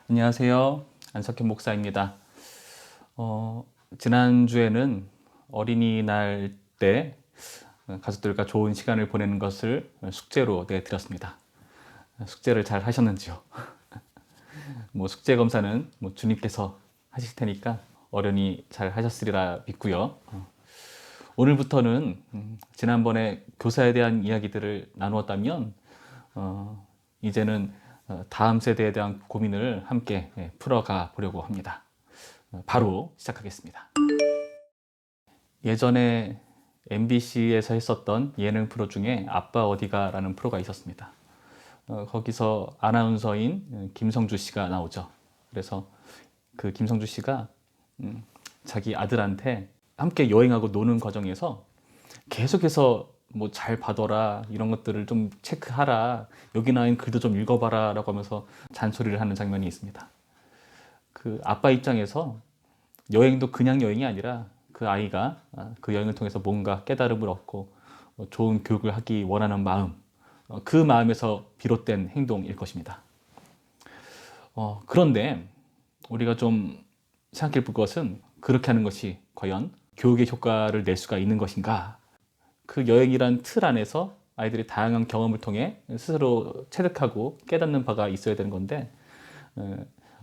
안녕하세요. 안석현 목사입니다. 지난주에는 어린이날 때 가족들과 좋은 시간을 보내는 것을 숙제로 내드렸습니다. 숙제를 잘 하셨는지요? 뭐 숙제 검사는 주님께서 하실 테니까 어련히 잘 하셨으리라 믿고요. 오늘부터는 지난번에 교사에 대한 이야기들을 나누었다면 이제는 다음 세대에 대한 고민을 함께 풀어가 보려고 합니다. 바로 시작하겠습니다. 예전에 MBC에서 했었던 예능 프로 중에 아빠 어디가 라는 프로가 있었습니다. 거기서 아나운서인 김성주 씨가 나오죠. 그래서 그 김성주 씨가 자기 아들한테 함께 여행하고 노는 과정에서 계속해서 뭐 잘 봐둬라, 이런 것들을 좀 체크하라, 여기 나온 글도 좀 읽어봐라 라고 하면서 잔소리를 하는 장면이 있습니다. 그 아빠 입장에서 여행도 그냥 여행이 아니라 그 아이가 그 여행을 통해서 뭔가 깨달음을 얻고 좋은 교육을 하기 원하는 마음, 그 마음에서 비롯된 행동일 것입니다. 그런데 우리가 좀 생각해 볼 것은, 그렇게 하는 것이 과연 교육의 효과를 낼 수가 있는 것인가? 그 여행이란 틀 안에서 아이들이 다양한 경험을 통해 스스로 체득하고 깨닫는 바가 있어야 되는 건데,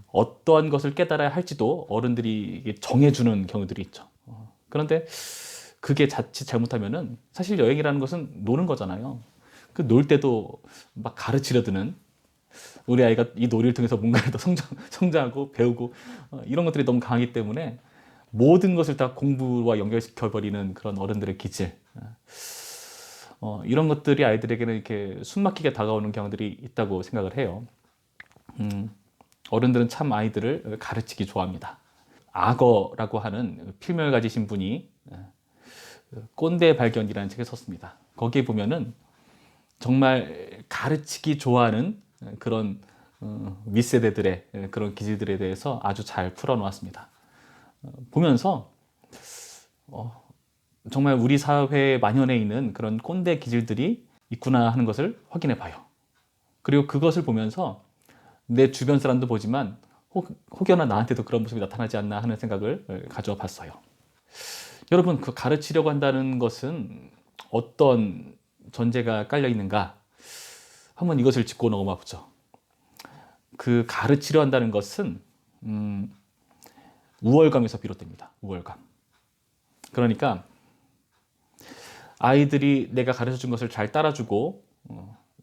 어떠한 것을 깨달아야 할지도 어른들이 정해주는 경우들이 있죠. 그런데 그게 자칫 잘못하면은 사실 여행이라는 것은 노는 거잖아요. 그 놀 때도 막 가르치려 드는, 우리 아이가 이 놀이를 통해서 뭔가를 더 성장하고 배우고 이런 것들이 너무 강하기 때문에 모든 것을 다 공부와 연결시켜버리는 그런 어른들의 기질, 이런 것들이 아이들에게는 이렇게 숨막히게 다가오는 경우들이 있다고 생각을 해요. 어른들은 참 아이들을 가르치기 좋아합니다. 악어라고 하는 필명을 가지신 분이 꼰대 발견이라는 책을 썼습니다. 거기에 보면은 정말 가르치기 좋아하는 그런 윗세대들의 그런 기질들에 대해서 아주 잘 풀어놓았습니다. 보면서 정말 우리 사회에 만연해 있는 그런 꼰대 기질들이 있구나 하는 것을 확인해 봐요. 그리고 그것을 보면서 내 주변 사람도 보지만 혹여나 나한테도 그런 모습이 나타나지 않나 하는 생각을 가져와 봤어요. 여러분, 그 가르치려고 한다는 것은 어떤 전제가 깔려 있는가? 한번 이것을 짚고 넘어가 보죠. 그 가르치려 한다는 것은 우월감에서 비롯됩니다. 우월감. 그러니까 아이들이 내가 가르쳐 준 것을 잘 따라주고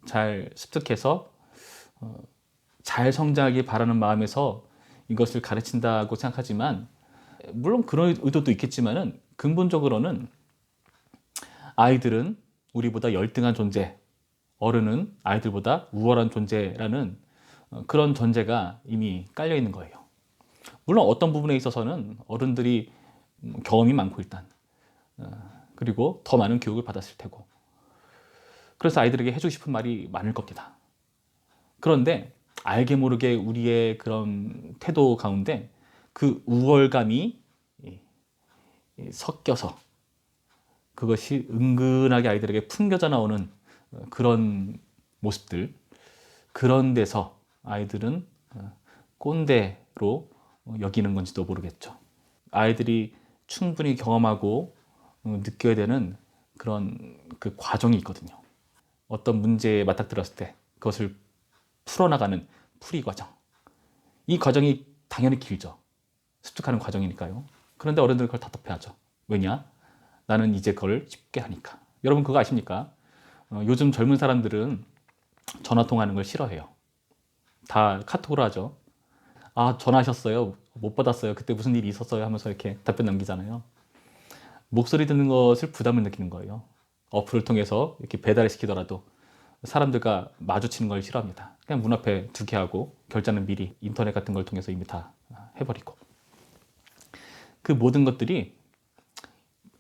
잘 습득해서 잘 성장하길 바라는 마음에서 이것을 가르친다고 생각하지만, 물론 그런 의도도 있겠지만은 근본적으로는 아이들은 우리보다 열등한 존재, 어른은 아이들보다 우월한 존재라는 그런 전제가 이미 깔려 있는 거예요. 물론 어떤 부분에 있어서는 어른들이 경험이 많고 일단 그리고 더 많은 교육을 받았을 테고, 그래서 아이들에게 해주고 싶은 말이 많을 겁니다. 그런데 알게 모르게 우리의 그런 태도 가운데 그 우월감이 섞여서 그것이 은근하게 아이들에게 풍겨져 나오는 그런 모습들, 그런 데서 아이들은 꼰대로 여기는 건지도 모르겠죠. 아이들이 충분히 경험하고 느껴야 되는 그런 그 과정이 있거든요. 어떤 문제에 맞닥뜨렸을 때 그것을 풀어나가는 풀이 과정. 이 과정이 당연히 길죠. 습득하는 과정이니까요. 그런데 어른들은 그걸 답답해하죠. 왜냐? 나는 이제 그걸 쉽게 하니까. 여러분 그거 아십니까? 요즘 젊은 사람들은 전화 통화하는 걸 싫어해요. 다 카톡으로 하죠. 아, 전화하셨어요? 못 받았어요. 그때 무슨 일이 있었어요? 하면서 이렇게 답변 남기잖아요. 목소리 듣는 것을 부담을 느끼는 거예요. 어플을 통해서 이렇게 배달을 시키더라도 사람들과 마주치는 걸 싫어합니다. 그냥 문 앞에 두게 하고 결제는 미리 인터넷 같은 걸 통해서 이미 다 해버리고. 그 모든 것들이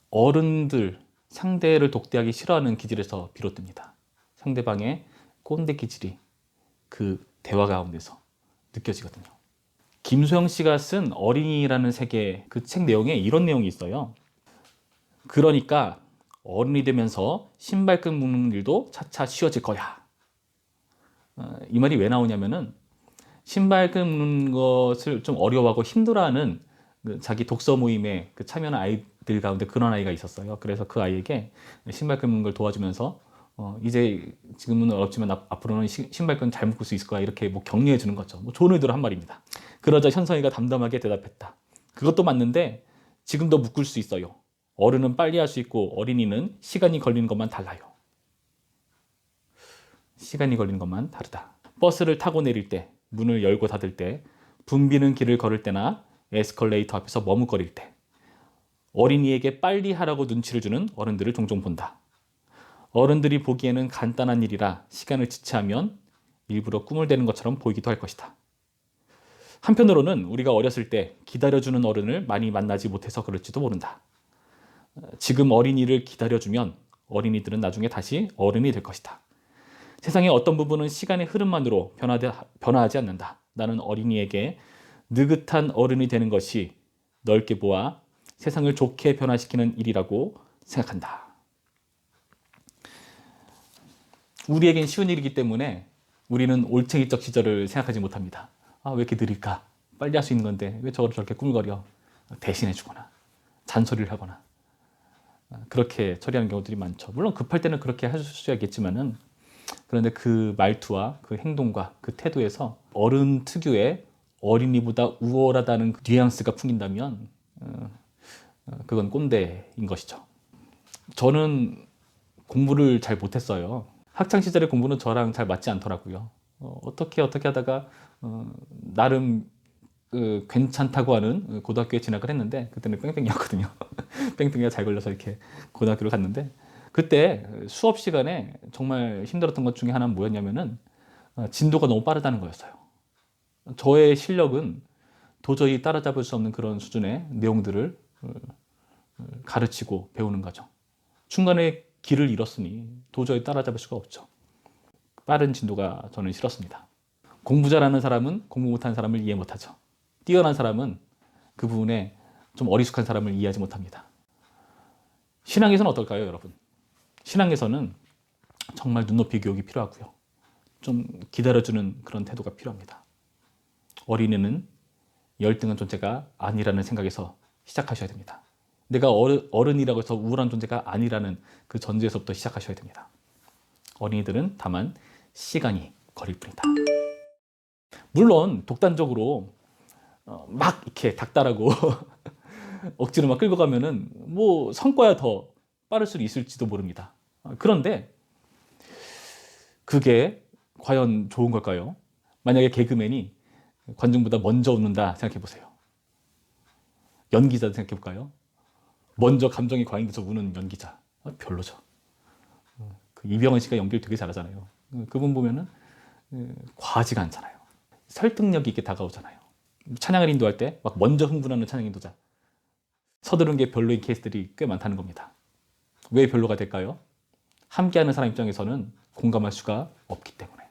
어른들, 상대를 독대하기 싫어하는 기질에서 비롯됩니다. 상대방의 꼰대 기질이 그 대화 가운데서 느껴지거든요. 김소영 씨가 쓴 어린이라는 세계, 그 책 내용에 이런 내용이 있어요. 그러니까 어른이 되면서 신발끈 묶는 일도 차차 쉬워질 거야. 이 말이 왜 나오냐면은 신발 끊는 것을 좀 어려워하고 힘들어하는 자기 독서 모임에 참여하는 아이들 가운데 그런 아이가 있었어요. 그래서 그 아이에게 신발 끊는 걸 도와주면서 이제 지금은 어렵지만 앞으로는 신발 끈 잘 묶을 수 있을 거야. 이렇게 뭐 격려해 주는 거죠. 뭐 좋은 의도로 한 말입니다. 그러자 현성이가 담담하게 대답했다. 그것도 맞는데 지금도 묶을 수 있어요. 어른은 빨리 할 수 있고 어린이는 시간이 걸리는 것만 달라요. 시간이 걸리는 것만 다르다. 버스를 타고 내릴 때, 문을 열고 닫을 때, 붐비는 길을 걸을 때나 에스컬레이터 앞에서 머뭇거릴 때, 어린이에게 빨리 하라고 눈치를 주는 어른들을 종종 본다. 어른들이 보기에는 간단한 일이라 시간을 지체하면 일부러 꿈을 대는 것처럼 보이기도 할 것이다. 한편으로는 우리가 어렸을 때 기다려주는 어른을 많이 만나지 못해서 그럴지도 모른다. 지금 어린이를 기다려주면 어린이들은 나중에 다시 어른이 될 것이다. 세상의 어떤 부분은 시간의 흐름만으로 변화하지 않는다. 나는 어린이에게 느긋한 어른이 되는 것이 넓게 보아 세상을 좋게 변화시키는 일이라고 생각한다. 우리에겐 쉬운 일이기 때문에 우리는 올챙이적 시절을 생각하지 못합니다. 왜 이렇게 느릴까? 빨리 할 수 있는 건데 왜 저렇게 꾸물거려? 대신해 주거나 잔소리를 하거나 그렇게 처리하는 경우들이 많죠. 물론 급할 때는 그렇게 할 수 있겠지만은 그런데 그 말투와 그 행동과 그 태도에서 어른 특유의 어린이보다 우월하다는 그 뉘앙스가 풍긴다면 그건 꼰대인 것이죠. 저는 공부를 잘 못했어요. 학창 시절의 공부는 저랑 잘 맞지 않더라고요. 어떻게 하다가 나름 괜찮다고 하는 고등학교에 진학을 했는데 그때는 뺑뺑이였거든요. 뺑뺑이가 잘 걸려서 이렇게 고등학교를 갔는데 그때 수업 시간에 정말 힘들었던 것 중에 하나는 뭐였냐면은 진도가 너무 빠르다는 거였어요. 저의 실력은 도저히 따라잡을 수 없는 그런 수준의 내용들을 가르치고 배우는 거죠. 중간에 길을 잃었으니 도저히 따라잡을 수가 없죠. 빠른 진도가 저는 싫었습니다. 공부 잘하는 사람은 공부 못하는 사람을 이해 못하죠. 뛰어난 사람은 그 부분에 좀 어리숙한 사람을 이해하지 못합니다. 신앙에서는 어떨까요, 여러분? 신앙에서는 정말 눈높이 교육이 필요하고요. 좀 기다려주는 그런 태도가 필요합니다. 어린이는 열등한 존재가 아니라는 생각에서 시작하셔야 됩니다. 내가 어른이라고 해서 우월한 존재가 아니라는 그 전제에서부터 시작하셔야 됩니다. 어린이들은 다만 시간이 걸릴 뿐이다. 물론 독단적으로 막 이렇게 닥달하고 억지로 막 끌고 가면은 뭐 성과야 더 빠를 수 있을지도 모릅니다. 그런데 그게 과연 좋은 걸까요? 만약에 개그맨이 관중보다 먼저 웃는다 생각해 보세요. 연기자도 생각해 볼까요? 먼저 감정이 과잉돼서 우는 연기자. 별로죠. 그 이병헌 씨가 연기를 되게 잘하잖아요. 그분 보면은 과하지가 않잖아요. 설득력 있게 다가오잖아요. 찬양을 인도할 때 막 먼저 흥분하는 찬양 인도자. 서두른 게 별로인 케이스들이 꽤 많다는 겁니다. 왜 별로가 될까요? 함께하는 사람 입장에서는 공감할 수가 없기 때문에.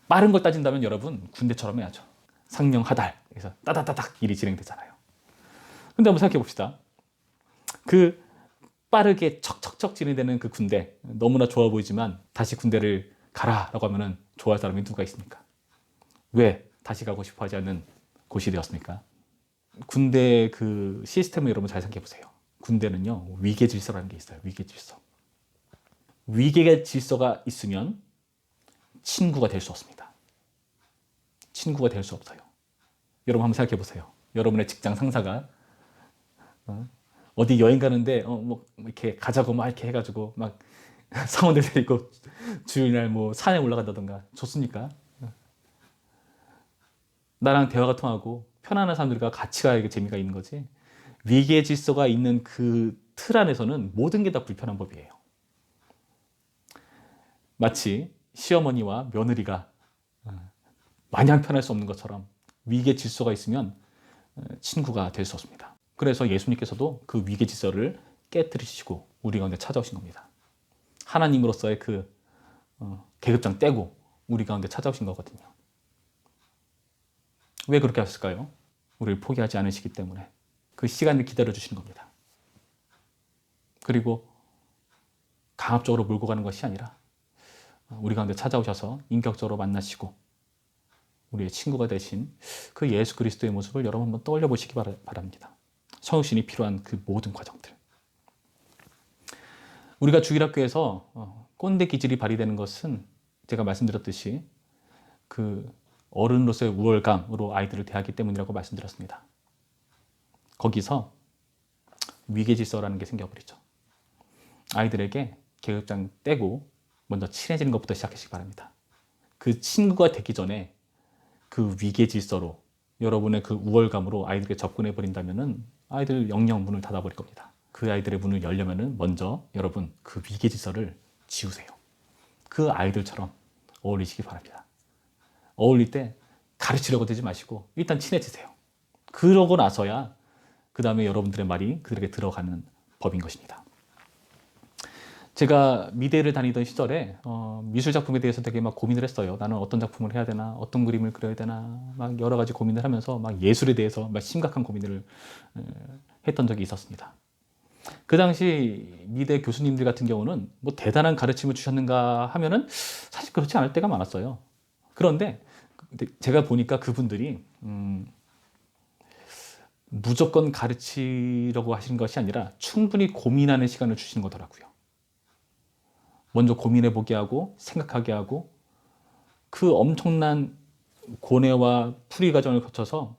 빠른 걸 따진다면 여러분 군대처럼 해야죠. 상명하달 그래서 따다다닥 일이 진행되잖아요. 근데 한번 생각해 봅시다. 그 빠르게 척척척 진행되는 그 군대 너무나 좋아 보이지만 다시 군대를 가라라고 하면은 좋아할 사람이 누가 있습니까? 왜 다시 가고 싶어 하지 않는 곳이 되었습니까? 군대 그 시스템을 여러분 잘 생각해 보세요. 군대는요 위계 질서라는 게 있어요. 위계 질서. 위계 질서가 있으면 친구가 될 수 없습니다. 친구가 될 수 없어요. 여러분 한번 생각해 보세요. 여러분의 직장 상사가 어디 여행 가는데 뭐 이렇게 가자고 막 이렇게 해가지고 막 사원들 데리고 주일날 뭐 산에 올라간다던가 좋습니까? 나랑 대화가 통하고 편안한 사람들과 같이 가야 재미가 있는 거지. 위계 질서가 있는 그 틀 안에서는 모든 게 다 불편한 법이에요. 마치 시어머니와 며느리가 마냥 편할 수 없는 것처럼 위계 질서가 있으면 친구가 될 수 없습니다. 그래서 예수님께서도 그 위계 질서를 깨뜨리시고 우리 가운데 찾아오신 겁니다. 하나님으로서의 그 계급장 떼고 우리 가운데 찾아오신 거거든요. 왜 그렇게 하셨을까요? 우리를 포기하지 않으시기 때문에 그 시간을 기다려 주시는 겁니다. 그리고 강압적으로 몰고 가는 것이 아니라 우리 가운데 찾아오셔서 인격적으로 만나시고 우리의 친구가 되신 그 예수 그리스도의 모습을 여러분 한번 떠올려 보시기 바랍니다. 성육신이 필요한 그 모든 과정들. 우리가 주일학교에서 꼰대 기질이 발휘되는 것은 제가 말씀드렸듯이 그 어른으로서의 우월감으로 아이들을 대하기 때문이라고 말씀드렸습니다. 거기서 위계질서라는 게 생겨버리죠. 아이들에게 계급장 떼고 먼저 친해지는 것부터 시작하시기 바랍니다. 그 친구가 되기 전에 그 위계질서로 여러분의 그 우월감으로 아이들에게 접근해 버린다면은 아이들 영영 문을 닫아버릴 겁니다. 그 아이들의 문을 열려면은 먼저 여러분 그 위계질서를 지우세요. 그 아이들처럼 어울리시기 바랍니다. 어울릴 때 가르치려고 되지 마시고 일단 친해지세요. 그러고 나서야 그 다음에 여러분들의 말이 그들에게 들어가는 법인 것입니다. 제가 미대를 다니던 시절에 미술 작품에 대해서 되게 막 고민을 했어요. 나는 어떤 작품을 해야 되나, 어떤 그림을 그려야 되나, 막 여러 가지 고민을 하면서 막 예술에 대해서 막 심각한 고민을 했던 적이 있었습니다. 그 당시 미대 교수님들 같은 경우는 뭐 대단한 가르침을 주셨는가 하면은 사실 그렇지 않을 때가 많았어요. 그런데 제가 보니까 그분들이 무조건 가르치려고 하시는 것이 아니라 충분히 고민하는 시간을 주시는 거더라고요. 먼저 고민해 보게 하고 생각하게 하고 그 엄청난 고뇌와 풀이 과정을 거쳐서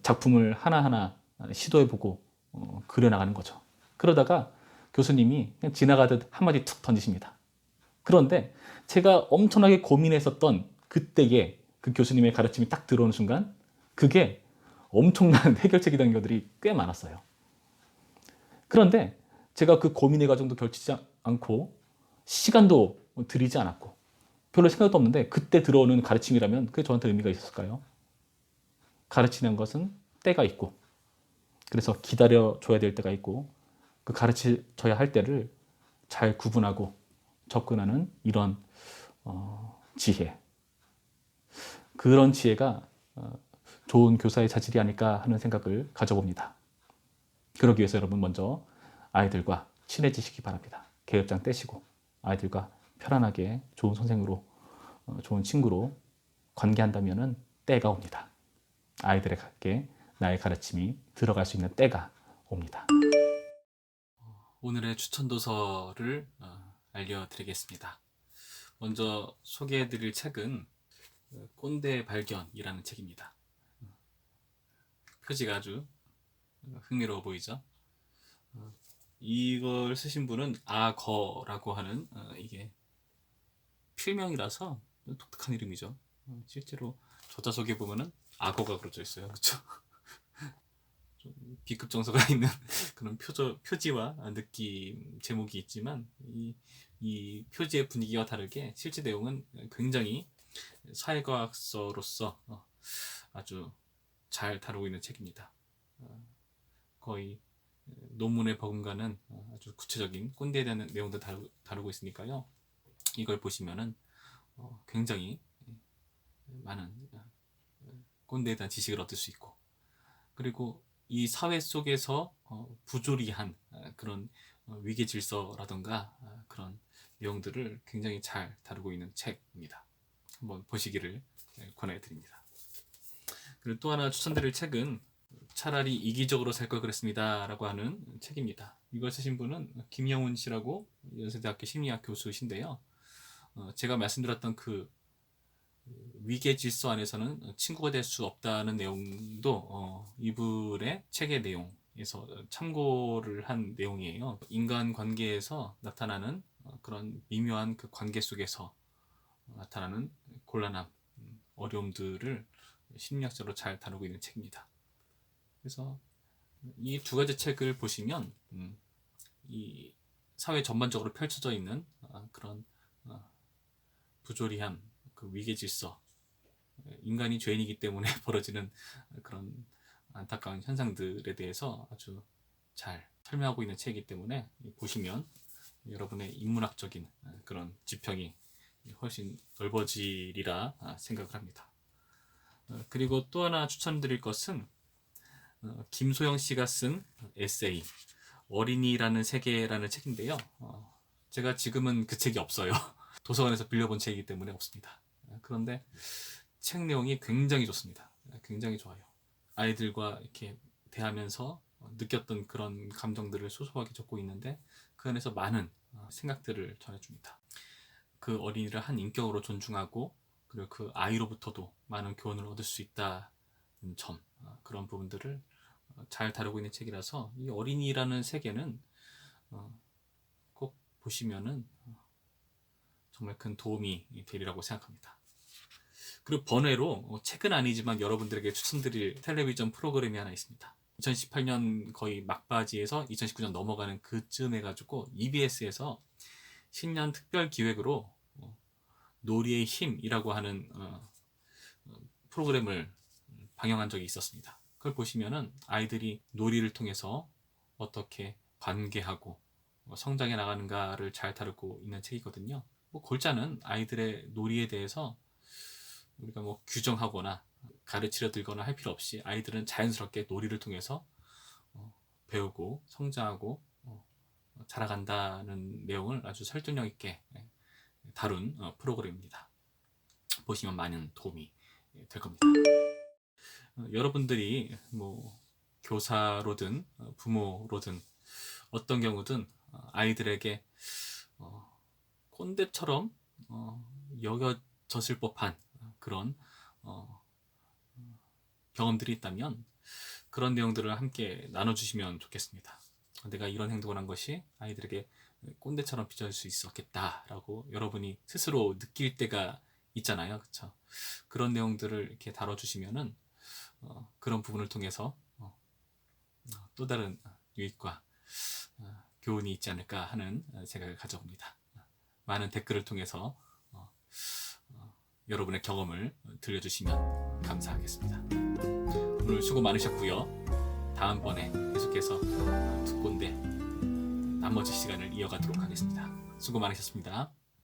작품을 하나하나 시도해 보고 그려나가는 거죠. 그러다가 교수님이 그냥 지나가듯 한마디 툭 던지십니다. 그런데 제가 엄청나게 고민했었던 그때의 그 교수님의 가르침이 딱 들어오는 순간 그게 엄청난 해결책이 된 경우들이 꽤 많았어요. 그런데 제가 그 고민의 과정도 걸치지 않고 시간도 들이지 않았고 별로 생각도 없는데 그때 들어오는 가르침이라면 그게 저한테 의미가 있었을까요? 가르치는 것은 때가 있고 그래서 기다려줘야 될 때가 있고 그 가르쳐야 할 때를 잘 구분하고 접근하는 이런 지혜, 그런 지혜가 좋은 교사의 자질이 아닐까 하는 생각을 가져봅니다. 그러기 위해서 여러분 먼저 아이들과 친해지시기 바랍니다. 계급장 떼시고 아이들과 편안하게 좋은 선생으로 좋은 친구로 관계한다면 때가 옵니다. 아이들에게 나의 가르침이 들어갈 수 있는 때가 옵니다. 오늘의 추천 도서를 알려드리겠습니다. 먼저 소개해드릴 책은 꼰대 발견이라는 책입니다. 표지가 아주 흥미로워 보이죠? 이걸 쓰신 분은 아거라고 하는 이게 필명이라서 독특한 이름이죠. 실제로 저자 소개 보면은 악어가 그려져 있어요. 그렇죠? 좀 B급 정서가 있는 그런 표지와 느낌, 제목이 있지만 이 표지의 분위기와 다르게 실제 내용은 굉장히 사회과학서로서 아주 잘 다루고 있는 책입니다. 거의 논문에 버금가는 아주 구체적인 꼰대에 대한 내용도 다루고 있으니까요. 이걸 보시면은 굉장히 많은 꼰대에 대한 지식을 얻을 수 있고, 그리고 이 사회 속에서 부조리한 그런 위계 질서라던가 그런 내용들을 굉장히 잘 다루고 있는 책입니다. 한번 보시기를 권해드립니다. 그리고 또 하나 추천드릴 책은 차라리 이기적으로 살 걸 그랬습니다 라고 하는 책입니다. 이걸 쓰신 분은 김영훈 씨라고 연세대학교 심리학 교수신데요. 제가 말씀드렸던 그 위계 질서 안에서는 친구가 될 수 없다는 내용도 이분의 책의 내용에서 참고를 한 내용이에요. 인간 관계에서 나타나는 그런 미묘한 그 관계 속에서 나타나는 곤란함, 어려움들을 심리학적으로 잘 다루고 있는 책입니다. 그래서 이 두 가지 책을 보시면 이 사회 전반적으로 펼쳐져 있는 그런 부조리함, 그 위계 질서, 인간이 죄인이기 때문에 벌어지는 그런 안타까운 현상들에 대해서 아주 잘 설명하고 있는 책이기 때문에 보시면 여러분의 인문학적인 그런 지평이 훨씬 넓어지리라 생각을 합니다. 그리고 또 하나 추천드릴 것은 김소영 씨가 쓴 에세이 어린이라는 세계라는 책인데요. 제가 지금은 그 책이 없어요. 도서관에서 빌려본 책이기 때문에 없습니다. 그런데 책 내용이 굉장히 좋습니다. 굉장히 좋아요. 아이들과 이렇게 대하면서 느꼈던 그런 감정들을 소소하게 적고 있는데 그 안에서 많은 생각들을 전해줍니다. 그 어린이를 한 인격으로 존중하고 그리고 그 아이로부터도 많은 교훈을 얻을 수 있다는 점, 그런 부분들을 잘 다루고 있는 책이라서 이 어린이라는 세계는 꼭 보시면은 정말 큰 도움이 되리라고 생각합니다. 그리고 번외로 책은 아니지만 여러분들에게 추천드릴 텔레비전 프로그램이 하나 있습니다. 2018년 거의 막바지에서 2019년 넘어가는 그쯤 해가지고 EBS에서 신년 특별 기획으로 놀이의 힘이라고 하는 프로그램을 방영한 적이 있었습니다. 그걸 보시면은 아이들이 놀이를 통해서 어떻게 관계하고 성장해 나가는가를 잘 다루고 있는 책이거든요. 뭐 골자는 아이들의 놀이에 대해서 우리가 뭐 규정하거나 가르치려 들거나 할 필요 없이 아이들은 자연스럽게 놀이를 통해서 배우고 성장하고 자라간다는 내용을 아주 설득력 있게 다룬 프로그램입니다. 보시면 많은 도움이 될 겁니다. 여러분들이 뭐 교사로든 부모로든 어떤 경우든 아이들에게 꼰대처럼 여겨졌을 법한 그런 경험들이 있다면 그런 내용들을 함께 나눠주시면 좋겠습니다. 내가 이런 행동을 한 것이 아이들에게 꼰대처럼 비춰질 수 있었겠다라고 여러분이 스스로 느낄 때가 있잖아요. 그렇죠? 그런 내용들을 이렇게 다뤄주시면은 그런 부분을 통해서 또 다른 유익과 교훈이 있지 않을까 하는 생각을 가져봅니다. 많은 댓글을 통해서 여러분의 경험을 들려주시면 감사하겠습니다. 오늘 수고 많으셨고요. 다음번에 계속해서 두 꼰대 나머지 시간을 이어가도록 하겠습니다. 수고 많으셨습니다.